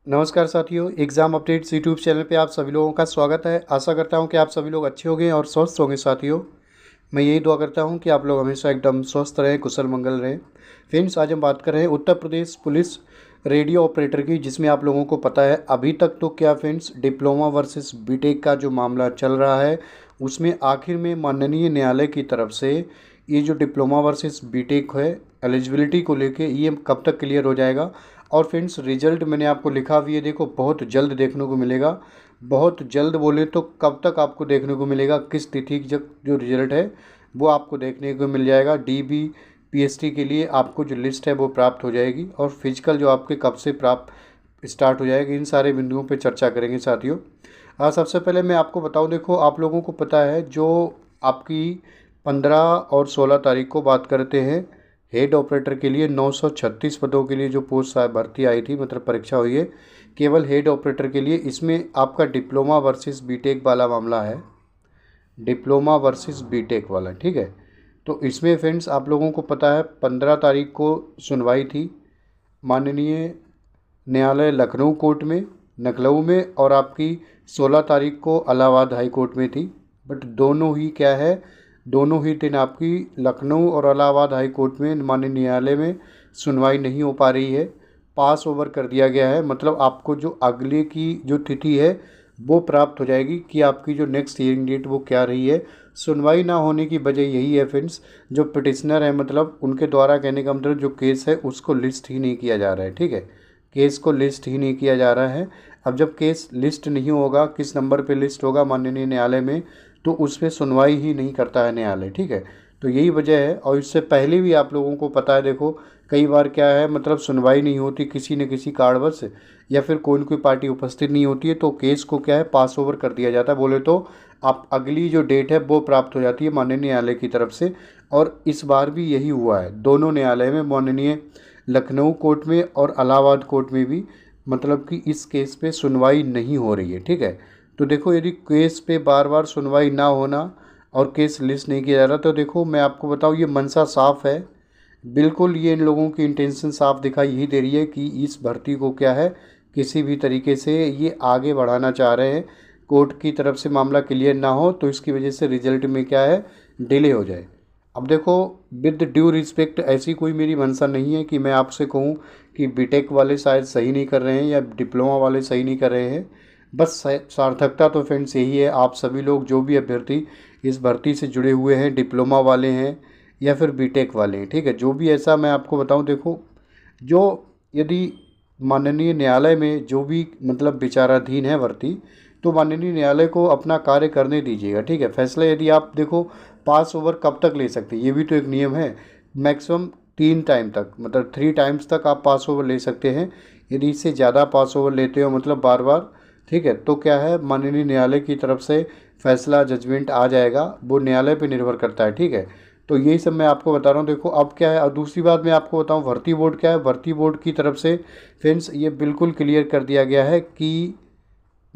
नमस्कार साथियों, exam updates YouTube channel पे आप सभी लोगों का स्वागत है। आशा करता हूं कि आप सभी लोग अच्छे होंगे और स्वस्थ होंगे। साथियों, मैं यही दुआ करता हूं कि आप लोग हमेशा एकदम स्वस्थ रहें, कुशल मंगल रहें। फ्रेंड्स, आज हम बात कर रहे हैं Uttar Pradesh police radio operator की, जिसमें आप लोगों को पता है अभी तक तो क्या फ्रेंड्स, डिप्लोमा वर्सेस बीटेक का जो मामला चल रहा है उसमें आखिर में माननीय न्यायालय की तरफ से ये जो डिप्लोमा वर्सेस बीटेक है एलिजिबिलिटी को लेके ये कब तक क्लियर हो जाएगा। और फ्रेंड्स, रिजल्ट मैंने आपको लिखा भी है, देखो बहुत जल्द देखने को मिलेगा। बहुत जल्द बोले तो कब तक आपको देखने को मिलेगा, किस तिथि जब जो रिजल्ट है वो आपको देखने को मिल जाएगा। डीबी पीएसटी के लिए आपको जो लिस्ट है वो प्राप्त हो जाएगी, और फिजिकल जो आपके कब से प्राप्त स्टार्ट हो जाएगी, इन सारे बिंदुओं पे चर्चा करेंगे साथियों। सबसे पहले मैं आपको बताऊं, देखो आप लोगों को पता है जो आपकी 15 और 16 तारीख को बात करते हैं, हेड ऑपरेटर के लिए 936 पदों के लिए जो पोस्ट भर्ती आई थी, मतलब परीक्षा हुई है केवल हेड ऑपरेटर के लिए। इसमें आपका डिप्लोमा वर्सेस बीटेक वाला मामला है, डिप्लोमा वर्सेस बीटेक वाला, ठीक है। तो इसमें फ्रेंड्स आप लोगों को पता है 15 तारीख को सुनवाई थी माननीय न्यायालय लखनऊ में, और आपकी 16 तारीख को इलाहाबाद हाई कोर्ट में थी। बट दोनों ही क्या है, दोनों ही दिन आपकी लखनऊ और इलाहाबाद हाई कोर्ट में माननीय न्यायालय में सुनवाई नहीं हो पा रही है, पास ओवर कर दिया गया है। मतलब आपको जो अगले की जो तिथि है वो प्राप्त हो जाएगी कि आपकी जो नेक्स्ट हियरिंग डेट वो क्या रही है। सुनवाई ना होने की वजह यही है फ्रेंड्स, जो पिटिशनर है मतलब उनके द्वारा कहने का मतलब जो केस है उसको लिस्ट ही नहीं किया जा रहा है, ठीक है। केस को लिस्ट ही नहीं किया जा रहा है। अब जब केस लिस्ट नहीं होगा, किस नंबर पे लिस्ट होगा माननीय न्यायालय में, तो उस पर सुनवाई ही नहीं करता है न्यायालय, ठीक है। तो यही वजह है। और इससे पहले भी आप लोगों को पता है, देखो कई बार क्या है, मतलब सुनवाई नहीं होती किसी न किसी कारणवश, या फिर कोई न कोई पार्टी उपस्थित नहीं होती है, तो केस को क्या है पास ओवर कर दिया जाता है। बोले तो आप अगली जो डेट है वो प्राप्त हो जाती है माननीय न्यायालय की तरफ से। और इस बार भी यही हुआ है, दोनों न्यायालय में, माननीय लखनऊ कोर्ट में और इलाहाबाद कोर्ट में भी, मतलब कि इस केस पे सुनवाई नहीं हो रही है, ठीक है। तो देखो यदि केस पे बार बार सुनवाई ना होना और केस लिस्ट नहीं किया जा रहा, तो देखो मैं आपको बताऊं ये मनसा साफ है, बिल्कुल ये इन लोगों की इंटेंशन साफ दिखाई यही दे रही है कि इस भर्ती को क्या है किसी भी तरीके से ये आगे बढ़ाना चाह रहे हैं। कोर्ट की तरफ से मामला क्लियर ना हो तो इसकी वजह से रिजल्ट में क्या है डिले हो जाए। अब देखो, विद ड्यू रिस्पेक्ट, ऐसी कोई मेरी मंशा नहीं है कि मैं आपसे कहूँ कि बीटेक वाले शायद सही नहीं कर रहे हैं या डिप्लोमा वाले सही नहीं कर रहे हैं। बस सार्थकता तो फ्रेंड्स यही है, आप सभी लोग जो भी अभ्यर्थी इस भर्ती से जुड़े हुए हैं, डिप्लोमा वाले हैं या फिर बीटेक वाले हैं, ठीक है, जो भी ऐसा मैं आपको बताऊं, देखो जो यदि माननीय न्यायालय में जो भी मतलब विचाराधीन है भर्ती, तो माननीय न्यायालय को अपना कार्य करने दीजिएगा, ठीक है। फैसला यदि आप देखो पास ओवर कब तक ले सकते हैं, ये भी तो एक नियम है। मैक्सिमम 3 टाइम तक, मतलब 3 टाइम्स तक आप पास ओवर ले सकते हैं। यदि इससे ज़्यादा पास ओवर लेते हो मतलब बार बार, ठीक है, तो क्या है माननीय न्यायालय की तरफ से फैसला जजमेंट आ जाएगा, वो न्यायालय पे निर्भर करता है, ठीक है। तो यही सब मैं आपको बता रहा हूँ। देखो अब क्या है, और दूसरी बात मैं आपको बताऊँ, भर्ती बोर्ड क्या है, भर्ती बोर्ड की तरफ से फ्रेंड्स ये बिल्कुल क्लियर कर दिया गया है कि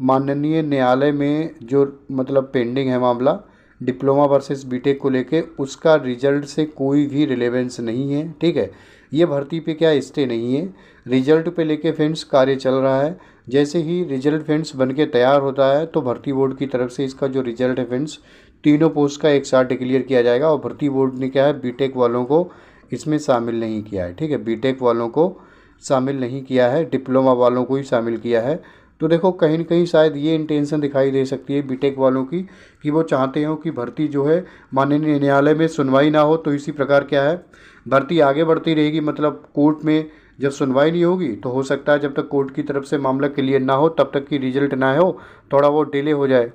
माननीय न्यायालय में जो मतलब पेंडिंग है मामला डिप्लोमा वर्सेस बीटेक को लेके, उसका रिजल्ट से कोई भी रिलेवेंस नहीं है, ठीक है। ये भर्ती पे क्या स्टे नहीं है, रिजल्ट पे लेके फ्रेंड्स कार्य चल रहा है। जैसे ही रिजल्ट फ्रेंड्स बन के तैयार होता है तो भर्ती बोर्ड की तरफ से इसका जो रिजल्ट है फ्रेंड्स, तीनों पोस्ट का एक साथ डिक्लेयर किया जाएगा। और भर्ती बोर्ड ने क्या है बीटेक वालों को इसमें शामिल नहीं किया है, ठीक है, बीटेक वालों को शामिल नहीं किया है, डिप्लोमा वालों को ही शामिल किया है। तो देखो कहीं न कहीं शायद ये इंटेंशन दिखाई दे सकती है बीटेक वालों की, कि वो चाहते हो कि भर्ती जो है माननीय न्यायालय में सुनवाई ना हो, तो इसी प्रकार क्या है भर्ती आगे बढ़ती रहेगी। मतलब कोर्ट में जब सुनवाई नहीं होगी तो हो सकता है जब तक कोर्ट की तरफ से मामला क्लियर ना हो तब तक की रिजल्ट ना हो, थोड़ा वो डिले हो जाए।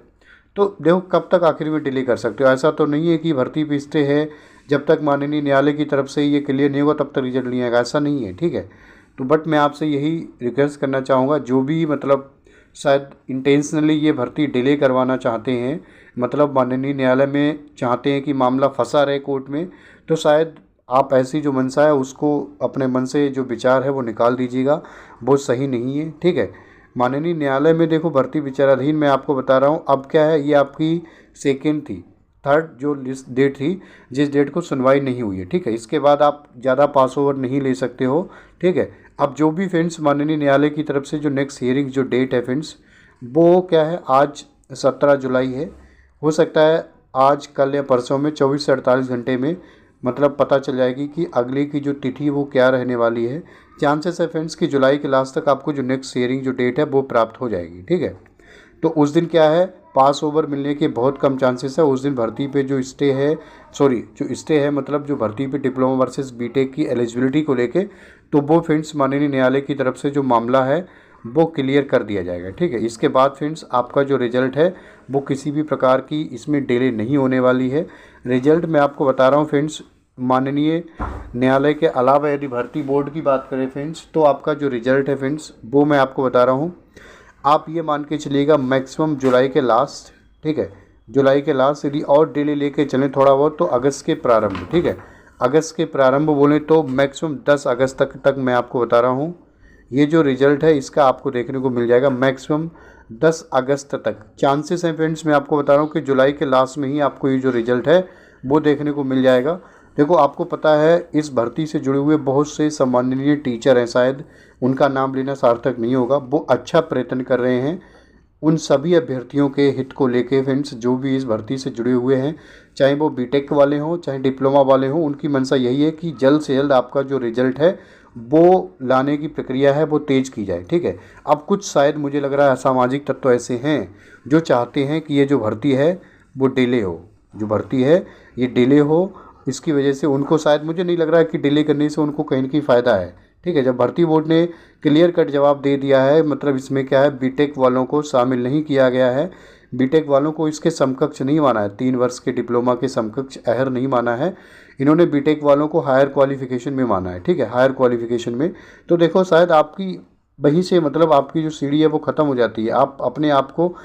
तो देखो कब तक आखिर में डिले कर सकते हो, ऐसा तो नहीं है कि भर्ती पे स्टे है, जब तक माननीय न्यायालय की तरफ से ये क्लियर नहीं होगा तब तक रिजल्ट नहीं आएगा, ऐसा नहीं है, ठीक है। तो बट मैं आपसे यही रिक्वेस्ट करना चाहूँगा, जो भी मतलब शायद इंटेंशनली ये भर्ती डिले करवाना चाहते हैं, मतलब माननीय न्यायालय में चाहते हैं कि मामला फंसा रहे कोर्ट में, तो शायद आप ऐसी जो मंशा है उसको अपने मन से जो विचार है वो निकाल दीजिएगा, वो सही नहीं है, ठीक है। माननीय न्यायालय में देखो भर्ती विचाराधीन, मैं आपको बता रहा हूँ। अब क्या है, ये आपकी सेकेंड थी, थर्ड जो लिस्ट डेट थी, जिस डेट को सुनवाई नहीं हुई है, ठीक है। इसके बाद आप ज़्यादा पास ओवर नहीं ले सकते हो, ठीक है। अब जो भी फ्रेंड्स माननीय न्यायालय की तरफ से जो नेक्स्ट हियरिंग जो डेट है फ्रेंड्स, वो क्या है, आज 17 जुलाई है। हो सकता है आज कल या परसों में 24 से 48 घंटे में मतलब पता चल जाएगी कि अगली की जो तिथि वो क्या रहने वाली है। चांसेस है फ्रेंड्स कि जुलाई के लास्ट तक आपको जो नेक्स्ट हियरिंग जो डेट है वो प्राप्त हो जाएगी। ठीक है, तो उस दिन क्या है, पास ओवर मिलने के बहुत कम चांसेस है। उस दिन भर्ती पे जो स्टे है, जो स्टे है मतलब जो भर्ती पे डिप्लोमा वर्सेस बीटेक की एलिजिबिलिटी को लेके, तो वो फ्रेंड्स माननीय न्यायालय की तरफ से जो मामला है वो क्लियर कर दिया जाएगा। ठीक है, इसके बाद फ्रेंड्स आपका जो रिजल्ट है वो किसी भी प्रकार की इसमें डिले नहीं होने वाली है। रिजल्ट मैं आपको बता रहा हूँ फ्रेंड्स, माननीय न्यायालय के अलावा यदि भर्ती बोर्ड की बात करें फ्रेंड्स, तो आपका जो रिजल्ट है फ्रेंड्स वो मैं आपको बता रहा हूँ, आप ये मान के चलिएगा मैक्सिमम जुलाई के लास्ट। ठीक है, जुलाई के लास्ट, यदि और डिले लेके चलें थोड़ा बहुत तो अगस्त के प्रारंभ। ठीक है, अगस्त के प्रारंभ बोलें तो मैक्सिमम 10 अगस्त तक मैं आपको बता रहा हूँ ये जो रिज़ल्ट है इसका आपको देखने को मिल जाएगा मैक्सिमम 10 अगस्त तक। चांसेस हैं फ्रेंड्स, मैं आपको बता रहा हूँ कि जुलाई के लास्ट में ही आपको ये जो रिज़ल्ट है वो देखने को मिल जाएगा। देखो, आपको पता है इस भर्ती से जुड़े हुए बहुत से सम्माननीय टीचर हैं, शायद उनका नाम लेना सार्थक नहीं होगा, वो अच्छा प्रयत्न कर रहे हैं उन सभी अभ्यर्थियों के हित को लेके फ्रेंड्स, जो भी इस भर्ती से जुड़े हुए हैं, चाहे वो बीटेक वाले हों चाहे डिप्लोमा वाले हों, उनकी मंशा यही है कि जल्द से जल्द आपका जो रिजल्ट है वो लाने की प्रक्रिया है वो तेज़ की जाए। ठीक है, अब कुछ शायद मुझे लग रहा है असामाजिक तत्व ऐसे हैं जो चाहते हैं कि ये जो भर्ती है वो डिले हो, जो भर्ती है ये डिले हो। इसकी वजह से उनको शायद, मुझे नहीं लग रहा है कि डिले करने से उनको कहीं ना कहीं फ़ायदा है। ठीक है, जब भर्ती बोर्ड ने क्लियर कट जवाब दे दिया है, मतलब इसमें क्या है, बीटेक वालों को शामिल नहीं किया गया है, बीटेक वालों को इसके समकक्ष नहीं माना है, 3 वर्ष के डिप्लोमा के समकक्ष अहर नहीं माना है, इन्होंने बीटेक वालों को हायर क्वालिफिकेशन में माना है। ठीक है, हायर क्वालिफिकेशन में, तो देखो शायद आपकी वहीं से मतलब आपकी जो सीढ़ी है वो ख़त्म हो जाती है। आप अपने आप को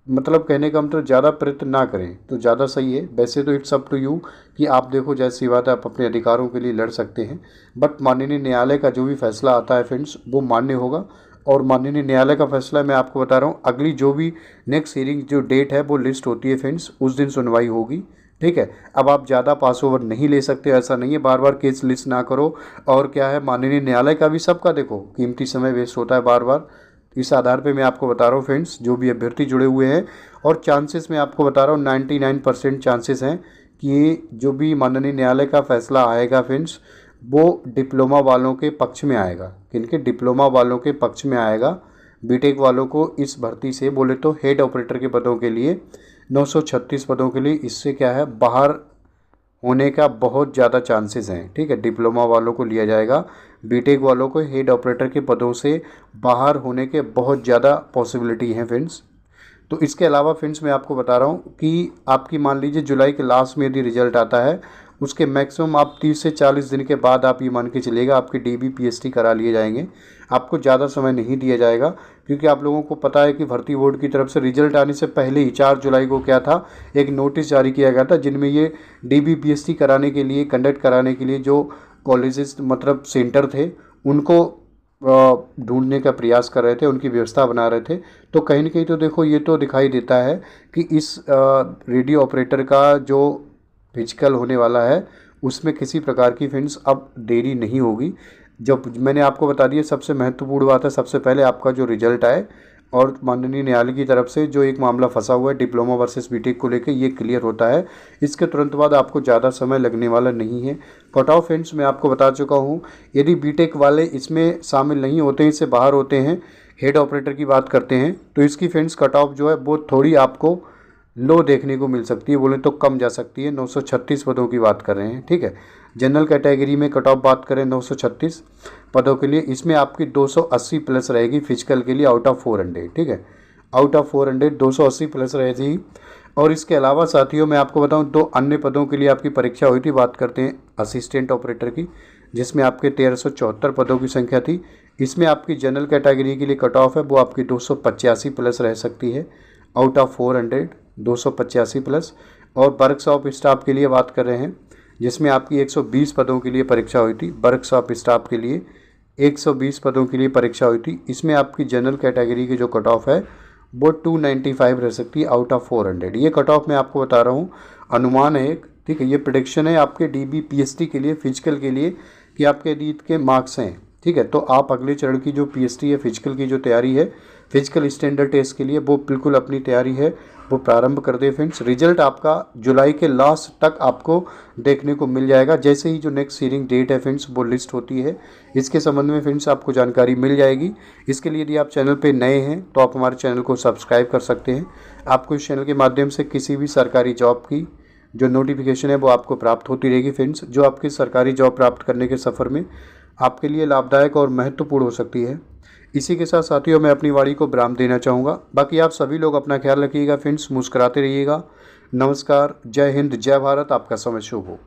मतलब कहने का मतलब ज़्यादा प्रयत्न ना करें तो ज़्यादा सही है। वैसे तो इट्स अप टू यू कि आप देखो, जैसी बात है आप अपने अधिकारों के लिए लड़ सकते हैं, बट माननीय न्यायालय का जो भी फैसला आता है फ्रेंड्स वो मान्य होगा। और माननीय न्यायालय का फैसला मैं आपको बता रहा हूँ, अगली जो भी नेक्स्ट हियरिंग जो डेट है वो लिस्ट होती है फ्रेंड्स, उस दिन सुनवाई होगी। ठीक है, अब आप ज़्यादा पास ओवर नहीं ले सकते, ऐसा नहीं है, बार बार केस लिस्ट ना करो। और क्या है, माननीय न्यायालय का भी सबका देखो कीमती समय वेस्ट होता है बार बार। इस आधार पे मैं आपको बता रहा हूँ फ्रेंड्स, जो भी अभ्यर्थी जुड़े हुए हैं, और चांसेस मैं आपको बता रहा हूँ 99% चांसेस हैं कि जो भी माननीय न्यायालय का फैसला आएगा फ्रेंड्स वो डिप्लोमा वालों के पक्ष में आएगा। किनके? डिप्लोमा वालों के पक्ष में आएगा। बीटेक वालों को इस भर्ती से बोले तो हेड ऑपरेटर के पदों के लिए 936 पदों के लिए इससे क्या है, बाहर होने का बहुत ज़्यादा चांसेस हैं। ठीक है, डिप्लोमा वालों को लिया जाएगा, बीटेक वालों को हेड ऑपरेटर के पदों से बाहर होने के बहुत ज़्यादा पॉसिबिलिटी हैं फ्रेंड्स। तो इसके अलावा फ्रेंड्स मैं आपको बता रहा हूँ कि आपकी मान लीजिए जुलाई के लास्ट में यदि रिजल्ट आता है, उसके मैक्सिमम आप 30 से 40 दिन के बाद आप ये मान के चलिएगा आपके डीबी पीएचडी करा लिए जाएंगे। आपको ज़्यादा समय नहीं दिया जाएगा, क्योंकि आप लोगों को पता है कि भर्ती बोर्ड की तरफ से रिजल्ट आने से पहले ही 4 जुलाई को क्या था, एक नोटिस जारी किया गया था, जिनमें ये डीबी पीएचडी कराने के लिए, कंडक्ट कराने के लिए जो कॉलेजेस मतलब सेंटर थे उनको ढूंढने का प्रयास कर रहे थे, उनकी व्यवस्था बना रहे थे। तो कहीं ना कहीं तो देखो ये तो दिखाई देता है कि इस रेडियो ऑपरेटर का जो फिजिकल होने वाला है उसमें किसी प्रकार की फ्रेंड्स अब देरी नहीं होगी। जब मैंने आपको बता दिया, सबसे महत्वपूर्ण बात है, सबसे पहले आपका जो रिजल्ट आए और माननीय न्यायालय की तरफ से जो एक मामला फंसा हुआ है डिप्लोमा वर्सेस बीटेक को लेकर, ये क्लियर होता है, इसके तुरंत बाद आपको ज़्यादा समय लगने वाला नहीं है। कट ऑफ फ्रेंड्स मैं आपको बता चुका हूँ, यदि बीटेक वाले इसमें शामिल नहीं होते हैं, इससे बाहर होते हैं, हेड ऑपरेटर की बात करते हैं, तो इसकी फ्रेंड्स कट ऑफ जो है वो थोड़ी आपको लो देखने को मिल सकती है, बोले तो कम जा सकती है। 936 पदों की बात कर रहे हैं। ठीक है, जनरल कैटेगरी में कट ऑफ बात करें 936 पदों के लिए, इसमें आपकी 280 प्लस रहेगी फिजिकल के लिए आउट ऑफ 400। ठीक है, आउट ऑफ 400 280 प्लस रहेगी। और इसके अलावा साथियों मैं आपको बताऊं, 2 अन्य पदों के लिए आपकी परीक्षा हुई थी। बात करते हैं असिस्टेंट ऑपरेटर की, जिसमें आपके 1374 पदों की संख्या थी। इसमें आपकी जनरल कैटेगरी के लिए कट ऑफ है वो आपकी 285 प्लस रह सकती है, आउट ऑफ 400 285 प्लस। और वर्कशॉप स्टाफ के लिए बात कर रहे हैं, जिसमें आपकी 120 पदों के लिए परीक्षा हुई थी। वर्कशॉप स्टाफ के लिए 120 पदों के लिए परीक्षा हुई थी। इसमें आपकी जनरल कैटेगरी की जो कट ऑफ है वो 295 रह सकती है, आउट ऑफ 400। ये कट ऑफ मैं आपको बता रहा हूँ, अनुमान है एक। ठीक है, ये प्रेडिक्शन है आपके डीबी पीएचडी के लिए, फिजिकल के लिए, कि आपके नीट के मार्क्स हैं ठीक है। तो आप अगले चरण की जो पीएसटी है फिजिकल की जो तैयारी है, फिजिकल स्टैंडर्ड टेस्ट के लिए, वो बिल्कुल अपनी तैयारी है वो प्रारंभ कर दे फ्रेंड्स। रिजल्ट आपका जुलाई के लास्ट तक आपको देखने को मिल जाएगा। जैसे ही जो नेक्स्ट हियरिंग डेट है फ्रेंड्स वो लिस्ट होती है, इसके संबंध में फ्रेंड्स आपको जानकारी मिल जाएगी। इसके लिए यदि आप चैनल पे नए हैं तो आप हमारे चैनल को सब्सक्राइब कर सकते हैं। आपको इस चैनल के माध्यम से किसी भी सरकारी जॉब की जो नोटिफिकेशन है वो आपको प्राप्त होती रहेगी फ्रेंड्स, जो आपकी सरकारी जॉब प्राप्त करने के सफ़र में आपके लिए लाभदायक और महत्वपूर्ण हो सकती है। इसी के साथ साथियों मैं अपनी वाणी को विराम देना चाहूँगा। बाकी आप सभी लोग अपना ख्याल रखिएगा फ्रेंड्स, मुस्कुराते रहिएगा। नमस्कार, जय हिंद, जय भारत, आपका समय शुभ हो।